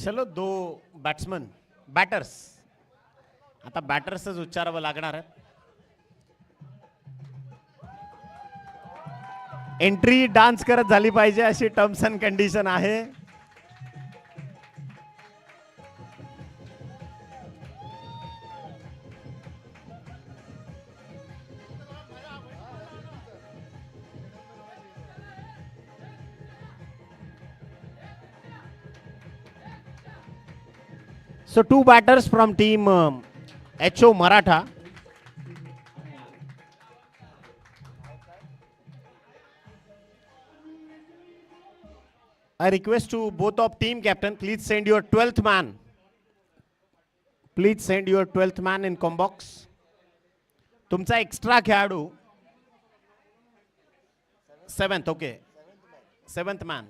चलो दो batsman batters आता बॅटर्सच उच्चारावं लागणार आहे. एंट्री डान्स करत झाली पाहिजे अशी टर्म्स अँड कंडिशन आहे. So two batters from team HO Maratha. I request to both of team captain, please send your 12th man. Please send your 12th man in combox. तुमचा extra खेळाडू 7th okay 7th man.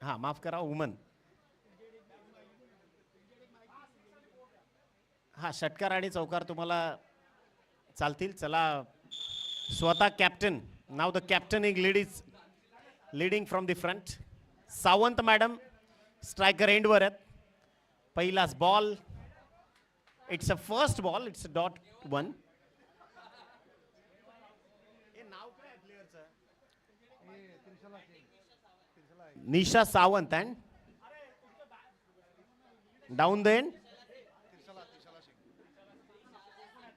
हा माफ करा woman. हा षटकार आणि चौकार तुम्हाला चालतील. चला स्वतः captain now the captain is leading from the front. Sawant madam striker एंडवर आहेत. पहिलाच ball. It's a first ball. It's .1. Nisha Sawant and down the end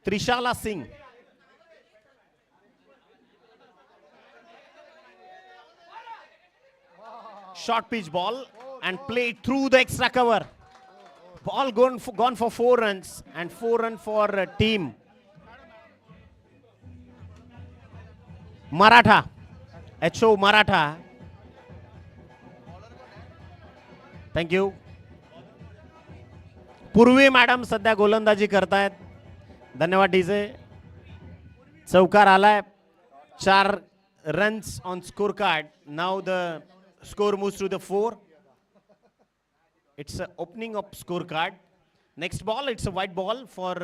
Trishala Singh. Short pitch ball and played through the extra cover. Ball gone for 4 runs and 4 runs for team Maratha. HO Maratha. Thank you. पूर्वी madam सध्या गोलंदाजी करतायत. धन्यवाद DJ. चौकार आलाय. 4 runs on scorecard. Now the score moves to the 4. It's a opening of scorecard. Next ball, it's a white ball for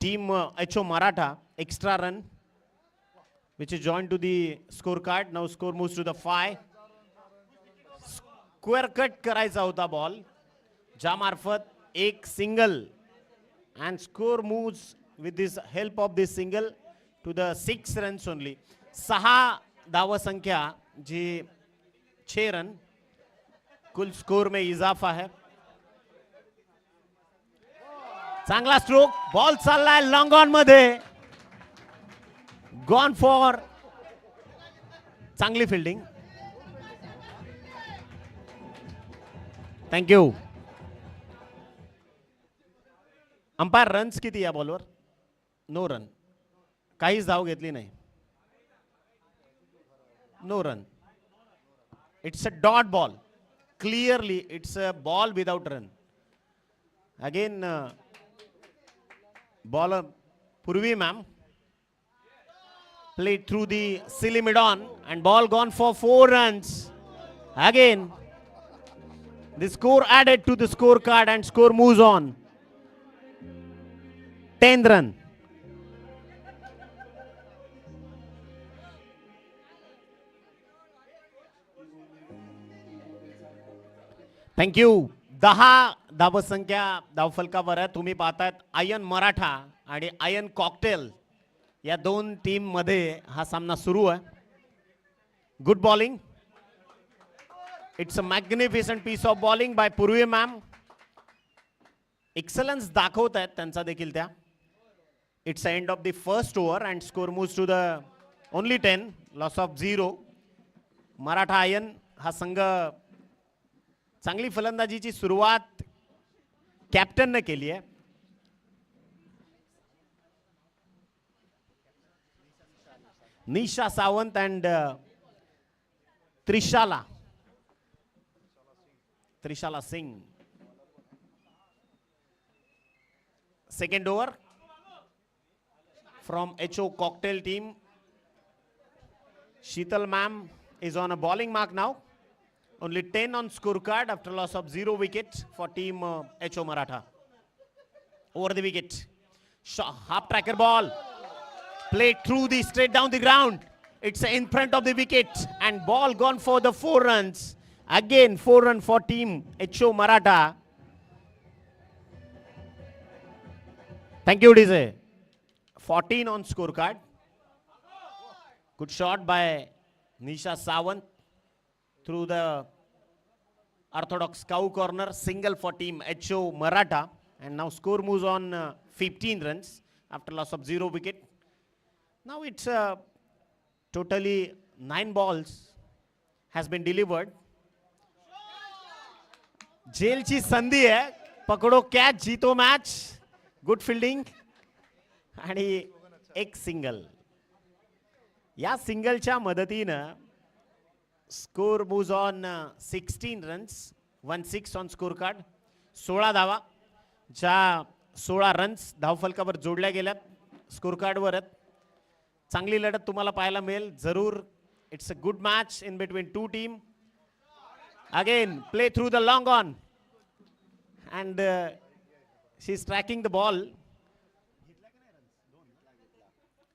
team HO Maratha. Extra run which is joined to the scorecard. Now score moves to the 5. Square cut करायचा होता ball ज्यामार्फत एक single and score moves with this help of this single to the 6 runs only. 6 धावा संख्या जी 6 run कुल score में इजाफा है. चांगला स्ट्रोक. बॉल चाललाय लॉंग ऑन मध्ये. Gone for. चांगली फिल्डिंग. थँक्यू. अंपायर रन्स किती या बॉलवर? No run. काहीच धाव घेतली नाही. No run. It's a dot ball. Clearly it's a ball without run. Again ball Purvi ma'am played through the silly mid on and ball gone for 4 runs. Again the score added to the scorecard and score moves on. 10th run. Thank you. 10 धावसंख्या धावफलकावर आहे. तुम्ही पाहतायत ion Maratha आणि ion cocktail या 2 team मध्ये हा सामना सुरू आहे. Good bowling. It's a magnificent piece of bowling by Purvi ma'am. Excellence दाखवत आहेत त्यांचा देखील त्या. It's a end of the first over and score moves to the only 10. Loss of 0. Maratha आयन हा संघ चांगली फलंदाजीची सुरुवात कॅप्टनने केली आहे. Nisha Sawant and Trishala Singh. Second over from HO Cocktail team. Sheetal ma'am is on a bowling mark now. Only 10 on scorecard after loss of 0 wicket for team HO Maratha. Over the wicket. Half tracker ball. Played through the straight down the ground. It's in front of the wicket and ball gone for the 4 runs. Again 4 run for team HO Maratha. Thank you, DJ. 14 on scorecard. Good shot by Nisha Sawant through the orthodox cow corner. Single for team HO Maratha. And now score moves on 15 runs after loss of 0 wicket. Now it's totally 9 balls has been delivered. जेलची संधी आहे, पकडो catch, जीतो match. Good fielding आणि एक single. या सिंगलच्या मदतीनं score moves on 16 runs, 1-6 on score card. 16 धावा, ज्या 16 runs धावफलकावर जोडल्या गेल्यात स्कोर कार्डवर आहेत. चांगली लढत तुम्हाला पाहायला मिळेल जरूर. It's a good match in between two team. Again, play through the long on, and she's tracking the ball.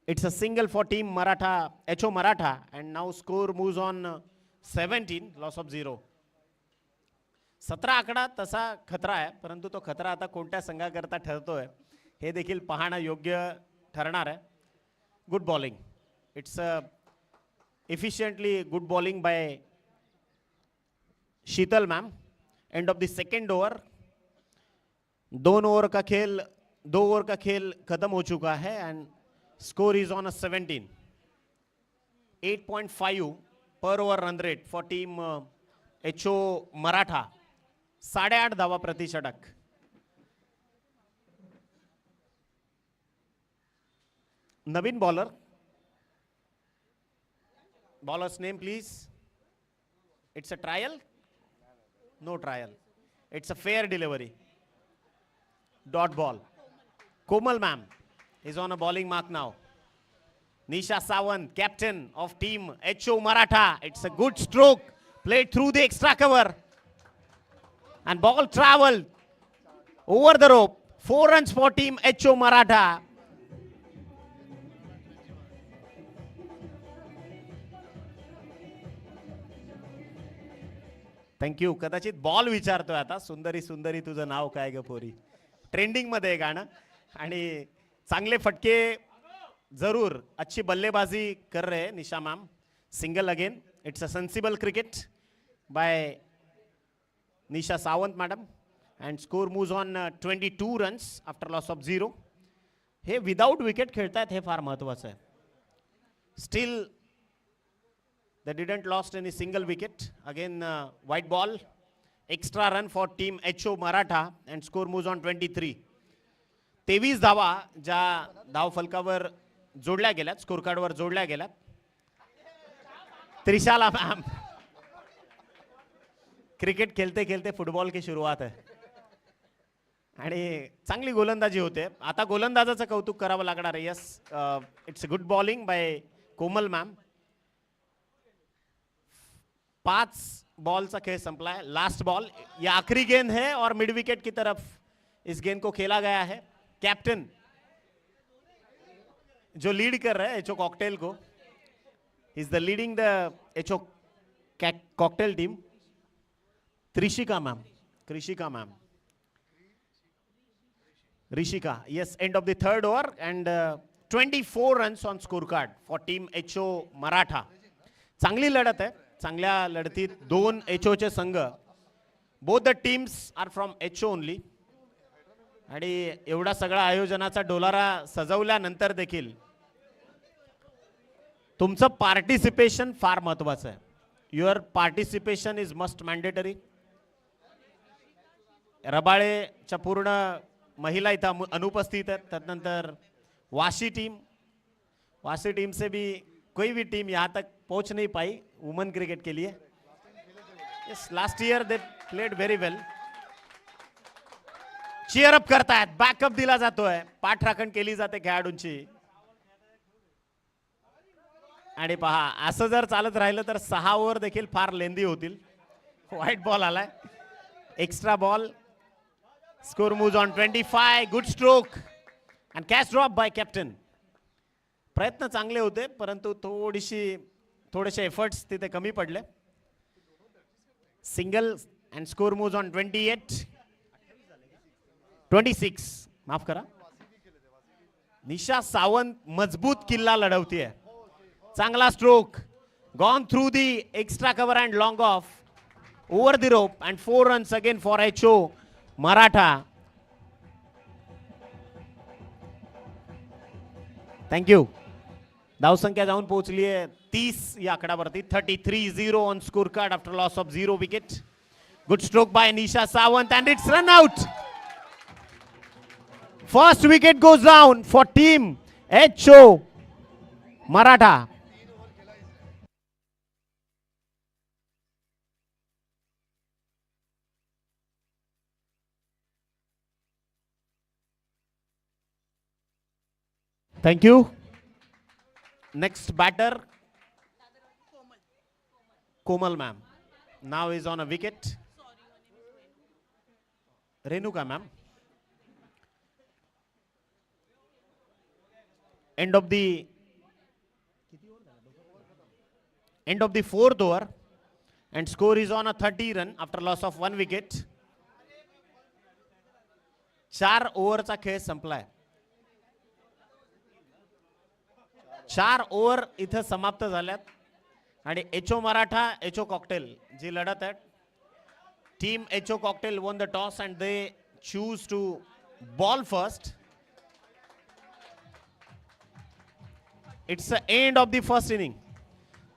It's a single for team Maratha, HO Maratha, and now score moves on 17, loss of 0. 17 आकडा तसा खतरा आहे, परंतु तो खतरा आता कोणत्या संघाकरता ठरतोय हे देखील पाहणं योग्य ठरणार आहे. Good bowling. It's efficiently good bowling by Sheetal ma'am. And of the second over. 2 over का खेल खत्म हो चुका है and score is on 17. 8.5 per over run rate for team HO Maratha. 8.5 धावा प्रति षटक. नवीन bowler. Bowlers name please. It's a trial. No trial. It's a fair delivery. Dot ball. Komal ma'am is on a bowling mark now. Nisha Sawant, captain of team HO Maratha. It's a good stroke. Played through the extra cover. And ball traveled over the rope. 4 runs for team HO Maratha. Thank you. कदाचित ball विचारतोय आता. सुंदरी सुंदरी तुझं नाव काय ग पोरी. Trending मध्ये आहे गाणं. आणि चांगले फटके जरूर. अच्छी बल्लेबाजी कर रहे Nisha ma'am. Single again. It's a sensible cricket by Nisha Sawant madam. And score moves on 22 runs after loss of 0. हे विदाउट विकेट खेळतायत, हे फार महत्वाचं आहे. Still they didn't lost any single wicket. Again white ball. Extra run for team HO Maratha and score moves on 23. 23 धावा ज्या धाव फलकावर जोडल्या गेल्यात, स्कोर कार्डवर जोडल्या गेल्यात. त्रिशाला मॅम. क्रिकेट खेलते खेलते फुटबॉल की सुरुवात आहे. आणि चांगली गोलंदाजी होते. आता गोलंदाजाचं कौतुक करावं लागणार आहे. Yes, it's a good bowling bye Komal ma'am. 5 ball का खेल संपला है. लास्ट बॉल, ये आखिरी गेंद है और मिड विकेट की तरफ इस गेंद को खेला गया है. कैप्टन जो लीड कर रहे हैं HO कॉकटेल को, is the leading the HO cocktail team. Trishika ma'am. Rishika. Yes, end of the third over and 24 runs on score card for team HO Maratha. चांगली लढत आहे. चांगल्या लढतीत 2 HOचे संघ. Both the teams are from HO only. आणि एवढा सगळा आयोजनाचा डोलारा सजवल्यानंतर देखील तुमचं पार्टिसिपेशन फार महत्वाचं आहे. Your participation is must mandatory. रबाळेच्या पूर्ण महिला इथं अनुपस्थित आहेत. त्यानंतर वाशी टीम से भी कोई भी टीम यहाँ तक पहुंच नहीं पाई वुमेन क्रिकेट के लिए. Yes, last year they played very well. Cheer up करतायत. बॅकअप दिला जातोय. पाठराखण केली जाते खेळाडूंची. आणि पहा, असं जर चालत राहिलं तर 6 ओव्हर देखील फार लेंदी होतील. व्हाईट बॉल आलाय. Extra ball. Score moves on 25. Good stroke and catch drop by captain. प्रयत्न चांगले होते परंतु थोडेसे एफर्ट्स तिथे कमी पडले. Single and score moves on 26. माफ करा. निशा सावंत मजबूत किल्ला लढवतीये. चांगला stroke. Gone through the extra cover and long of over the rope and 4 runs again for HO Maratha. Thank you. धावसंख्या जाऊन पोहोचली आहे 30 या आकड्यावरती. 33-0 on score card after loss of 0 wicket. Good stroke bye Nisha Sawant and it's run out. First wicket goes down for team HO Maratha. Thank you. Next batter, Komal ma'am. Now is on a wicket. Renuka ma'am. End of the fourth over and score is on a 30 run after loss of 1 wicket. 4 ओव्हरचा खेळ संपलाय. 4 over इथं समाप्त झाल्यात आणि HO Maratha HO cocktail जी लढत आहेत. Team HO cocktail won the toss and they choose to ball first. It's the end of the first inning.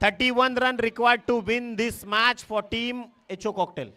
31 run required to win this match for team HO Cocktail.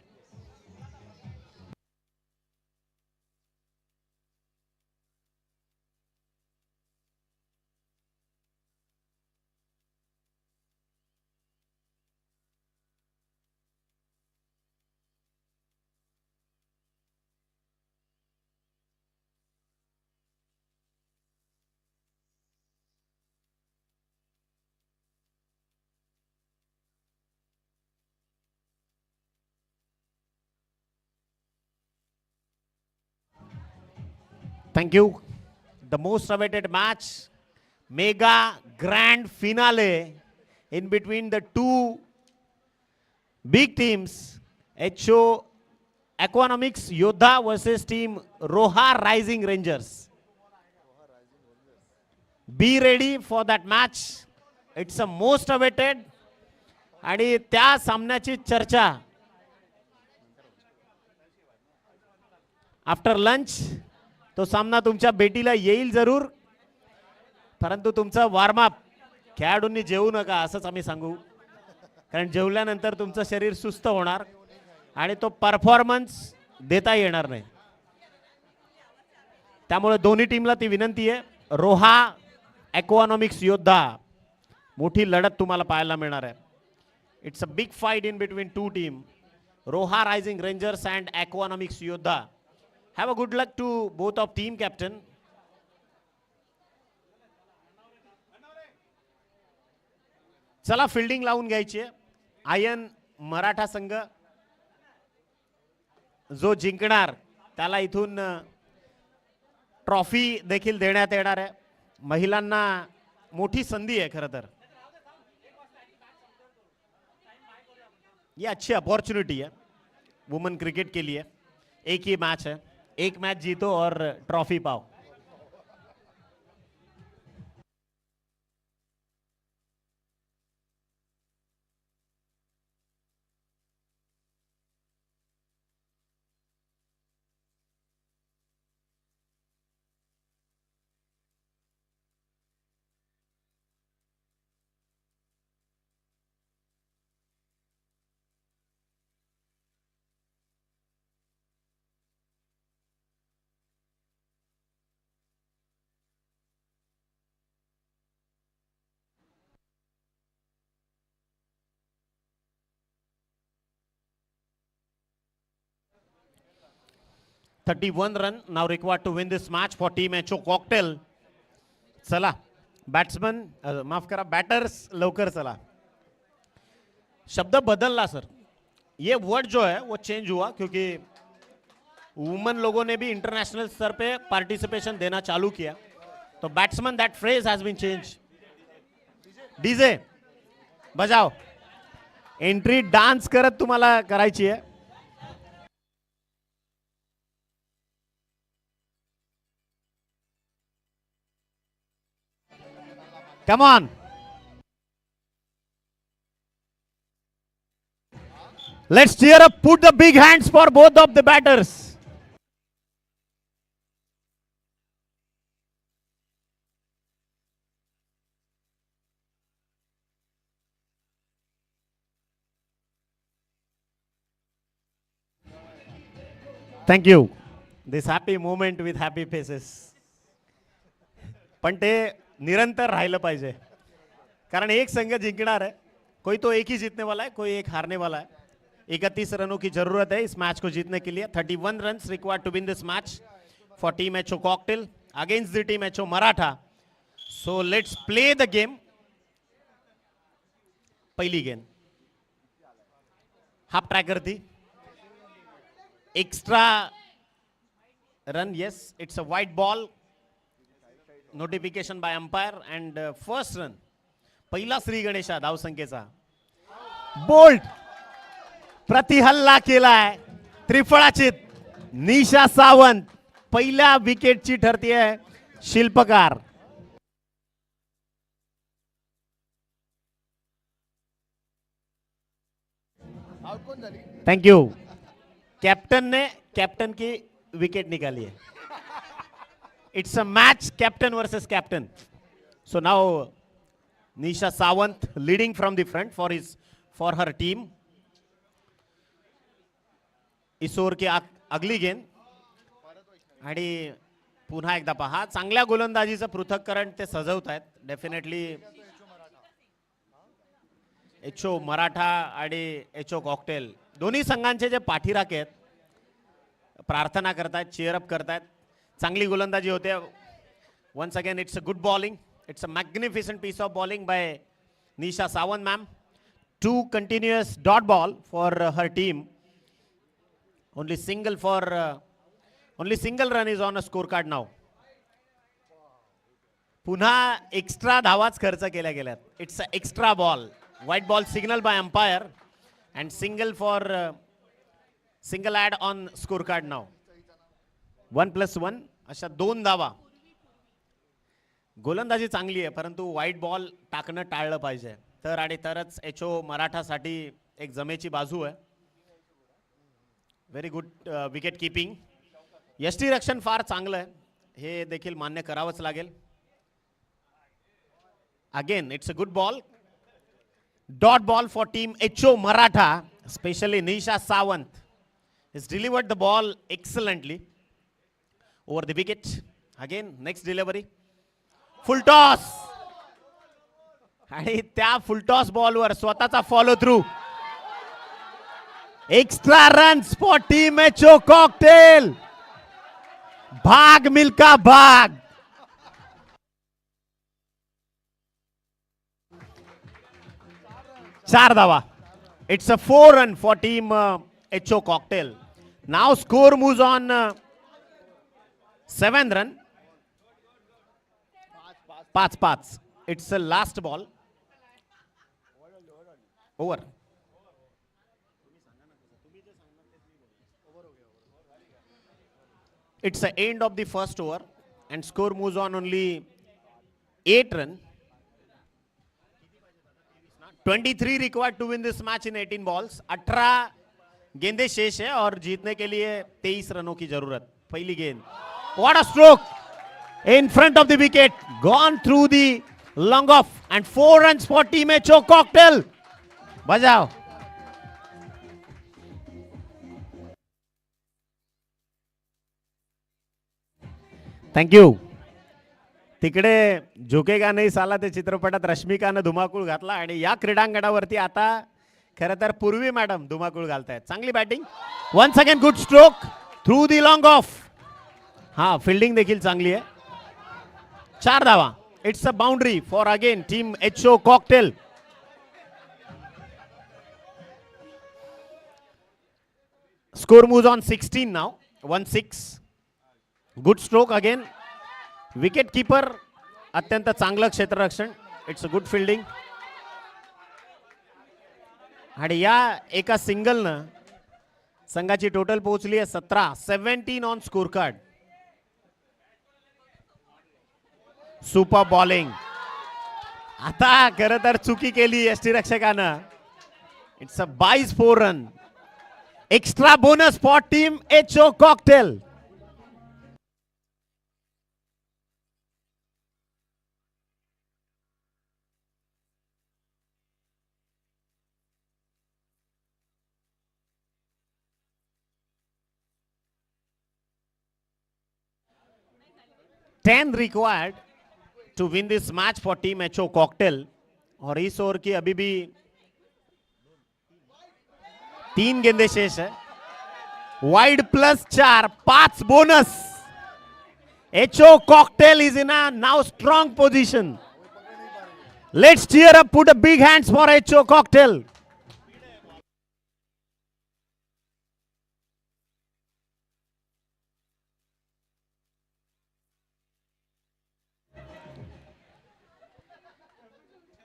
Thank you. The most awaited match, mega grand finale in between the two big teams, HO Economics Yodha versus team Roha Rising Rangers. Be ready for that match. It's a most awaited आणि त्या सामन्याची चर्चा after lunch. तो सामना तुमच्या भेटीला येईल जरूर परंतु तुमचा वॉर्मअप खेळाडूंनी जेवू नका असंच आम्ही सांगू. कारण जेवल्यानंतर तुमचं शरीर सुस्त होणार आणि तो परफॉर्मन्स देता येणार नाही. त्यामुळे दोन्ही टीमला ती विनंती आहे. रोहा इकॉनॉमिक्स योद्धा मोठी लढत तुम्हाला पाहायला मिळणार आहे. It's a big fight in between two team, Roha rising rangers and economics योद्धा. Have a good luck to both of team captain. चला फिल्डिंग लावून घ्यायची आहे. आयन मराठा संघ जो जिंकणार त्याला इथून ट्रॉफी देखील देण्यात येणार आहे. महिलांना मोठी संधी आहे खरं तर. ये अच्छी अपॉर्चुनिटी है वुमेन क्रिकेट के लिए. एक ही मैच है, एक मैच जीतो और ट्रॉफी पाओ. $31 run now required to win this match for team HO Cocktail. चला बॅट्समन माफ करा बैटर्स लवकर चला. शब्द बदलला सर. ये वर्ड जो है वो चेंज हुआ क्योंकि वुमेन लोगों ने भी इंटरनेशनल स्तर पे पार्टिसिपेशन देना चालू किया. तो batsman that phrase has been change. DJ बजाव. एंट्री डान्स करत तुम्हाला करायची आहे. Come on. Let's cheer up. Put the big hands for both of the batters. Thank you. This happy moment with happy faces. पण ते निरंतर राहिलं पाहिजे, कारण एक संघ जिंकणार है. कोई तो एक ही जीतने वाला है, कोई एक हारने वाला है. 31 रनों की जरूरत है इस मैच को जीतने के लिए. 31 runs required to win this match for team HO cocktail against the team HO Maratha. So let's play the game. पहिली गेम हाफ ट्रॅकर थी. Extra run. Yes, it's a white ball. Notification by umpire and first run. पहिला श्री गणेशा धावसंख्येचा. Bowled प्रतिहल्ला केलाय. त्रिफळाचित. निशा सावंत पहिल्या विकेटची ठरतीये शिल्पकार. Thank you. कैप्टन ने कैप्टन की विकेट निकाली है. It's a match captain versus captain. So now Nisha Sawant leading from the front for her team. इस ओव्हर की अगली गेंद. आणि पुन्हा एकदा पहा, चांगल्या गोलंदाजीचं पृथक्करण ते सजवत आहेत. डेफिनेटली एचओ मराठा आणि एचओ कॉकटेल दोन्ही संघांचे जे पाठीराखे आहेत प्रार्थना करतायत, चीअरअप करतायत. चांगली गोलंदाजी होते. Once again it's a good bowling. It's a magnificent piece of bowling by Nisha Sawant ma'am. 2 continuous dot ball for her team. Only single run is on a scorecard now. पुन्हा एक्स्ट्रा धावाच खर्च केल्या गेल्यात. It's a extra ball. Wide ball signal by umpire and single add on score card now. 1+1 अशा 2 धावा. गोलंदाजी चांगली आहे, परंतु व्हाईट बॉल टाकणं टाळलं पाहिजे. तर आणि तरच एचओ मराठासाठी एक जमेची बाजू आहे. Very good wicket keeping. यष्टीरक्षण फार चांगलं आहे, हे देखील मान्य करावंच लागेल. Again it's a good ball. Dot ball for team HO Maratha. Specially Nisha Sawant has delivered the ball excellently over the wicket. Again next delivery. Full toss. आणि त्या फुल टॉस बॉलवर स्वतःचा follow through. Extra runs for team HO cocktail. भाग मिल्का भाग. चार धावा. It's a 4 run for team H O cocktail. Now score moves on 7 run. 5-5. It's a last ball. Over. It's the end of the first over and score moves on only 8 run. 23 required to win this match in 18 balls. 18 गेंदे शेष है और जीतने के लिए 23 रनों की जरूरत. पहली गेंद. What a stroke in front of the wicket. Gone through the long off and 4 runs for team H O cocktail. बजाओ. Thank you. तिकडे झुकेगा नाही साला ते चित्रपटात रश्मिकानं धुमाकूळ घातला आणि या क्रीडांगणावरती आता खरं तर पूर्वी मॅडम धुमाकूळ घालतायत. चांगली batting. Once again good stroke through the long off. हा फिल्डिंग देखील चांगली आहे. 4 धावा. It's a boundary for again team HO cocktail. Score moves on 16 now. 1-6. Good stroke again. Wicket keeper अत्यंत चांगलं क्षेत्ररक्षण. It's a good fielding. आणि या एका सिंगलनं संघाची टोटल पोहोचली आहे 17 on score card. Super bowling. आता खरं तर चुकी केली यष्टीरक्षकानं. It's a 22 run. Extra bonus for team HO cocktail. Ten required to win this match for team HO cocktail. और इस ओवर की अभी भी 3 गेंदे शेष है. Wide plus 4, 5 bonus. HO cocktail is in a now strong position. Let's cheer up, put a big hands for HO cocktail.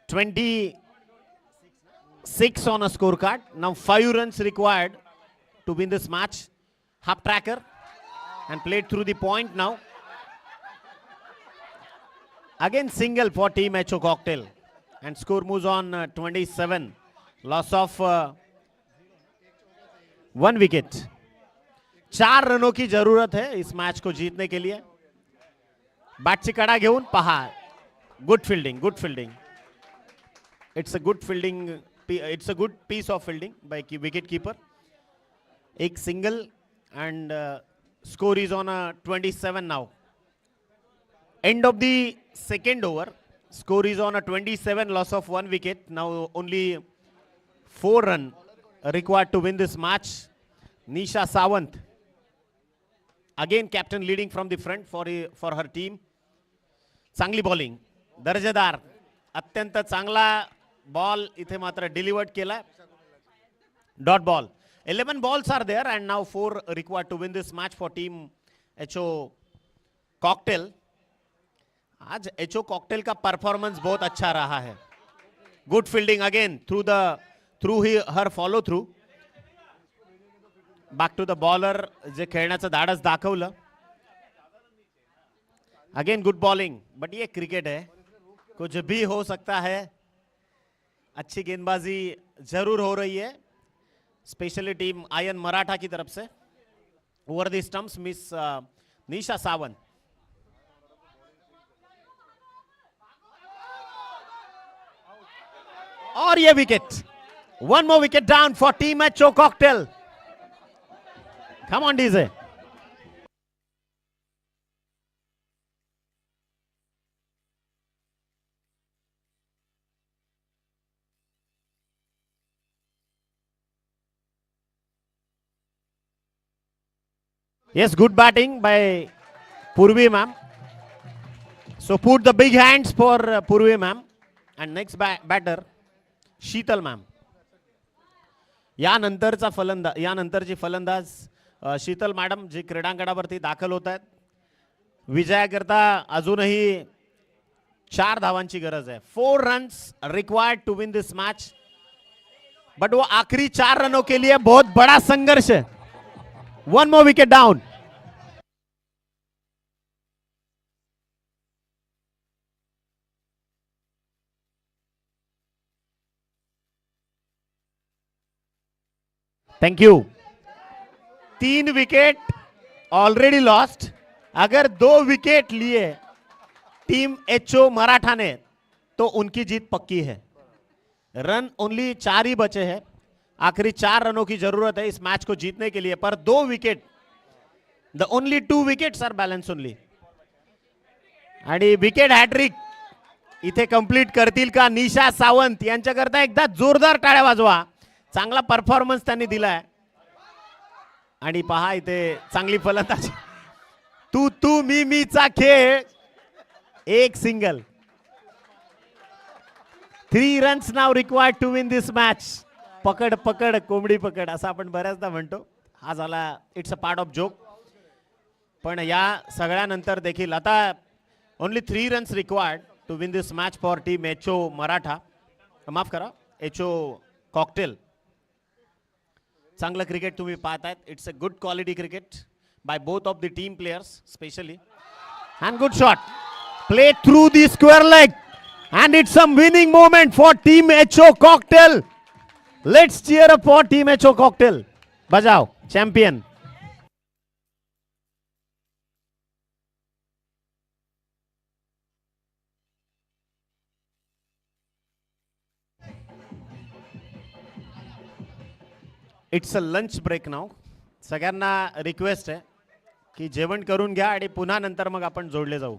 $26 on a scorecard. Now 5 runs required to win this match. Half tracker and played through the point now. Again single for team HO Cocktail and score moves on 27. Loss of 1 wicket. 4 रनों की जरूरत है इस match को जीतने के लिए. बॅटची कडा घेऊन पहा. Good fielding, good fielding. It's a good fielding. It's a good piece of fielding by wicket keeper. एक single and score is on a 27 now. End of the second over. Score is on a 27. Loss of 1 wicket. Now only 4 runs required to win this match. Nisha Sawant again captain leading from the front for her team. चांगली bowling. दर्जेदार अत्यंत चांगला ball इथे मात्र delivered केला. Dot ball. 11 balls are there and now 4 required to win this match for team HO Cocktail. आज HO Cocktail का performance बहुत अच्छा रहा है. Good fielding again through her follow through. Back to the bowler जे खेळण्याचं धाडस दाखवलं. Again good bowling. बट ये क्रिकेट है, कुछ भी हो सकता है. अच्छी गेंदबाजी जरूर हो रही है स्पेशली टीम आयन मराठा की तरफ से. ओवर द स्टंप्स मिस निशा सावंत. और ये wicket. 1 more wicket down for team HO Cocktail. Come on DJ. Yes, good batting by Purvi ma'am. So put the big hands for Purvi ma'am. And next batter Sheetal ma'am. यानंतरची फलंदाज Sheetal madam जी क्रीडांगणावरती दाखल होत आहेत. विजयाकरता अजूनही 4 धावांची गरज आहे. 4 runs required to win this match. But वो आखिरी 4 रनों के लिए बहुत बड़ा संघर्ष है. 1 more wicket down. Thank you. 3 wicket already lost. अगर 2 विकेट लिए टीम HO मराठा ने तो उनकी जीत पक्की है. रन ओनली 4 ही बचे हैं. आखिरी 4 रनों की जरूरत है इस मैच को जीतने के लिए. पर 2 wicket, the only 2 wickets are balance only. आणि विकेट हॅट्रिक इथे कंप्लीट करतील का निशा सावंत. यांच्याकरता एकदा जोरदार टाळ्या वाजवा. चांगला परफॉर्मन्स त्यांनी दिलाय. आणि पहा इथे चांगली फलंदाजी. तू मीचा खेळ. एक single. 3 runs now required to win this match. पकड पकड कोंबडी पकड असं आपण बऱ्याचदा म्हणतो. हा झाला it's a part of joke. पण या सगळ्यानंतर देखील आता only 3 runs required to win this match for team HO Maratha. माफ करा HO कॉकटेल. चांगलं क्रिकेट तुम्ही पाहतायत. It's a good quality cricket by both of the team players specially. And good shot play through the square leg and it's a winning moment for team HO cocktail. Let's cheer up for team HO cocktail. बजाव champion. It's a lunch break now. सगळ्यांना request आहे की जेवण करून घ्या आणि पुन्हा नंतर मग आपण जोडले जाऊ.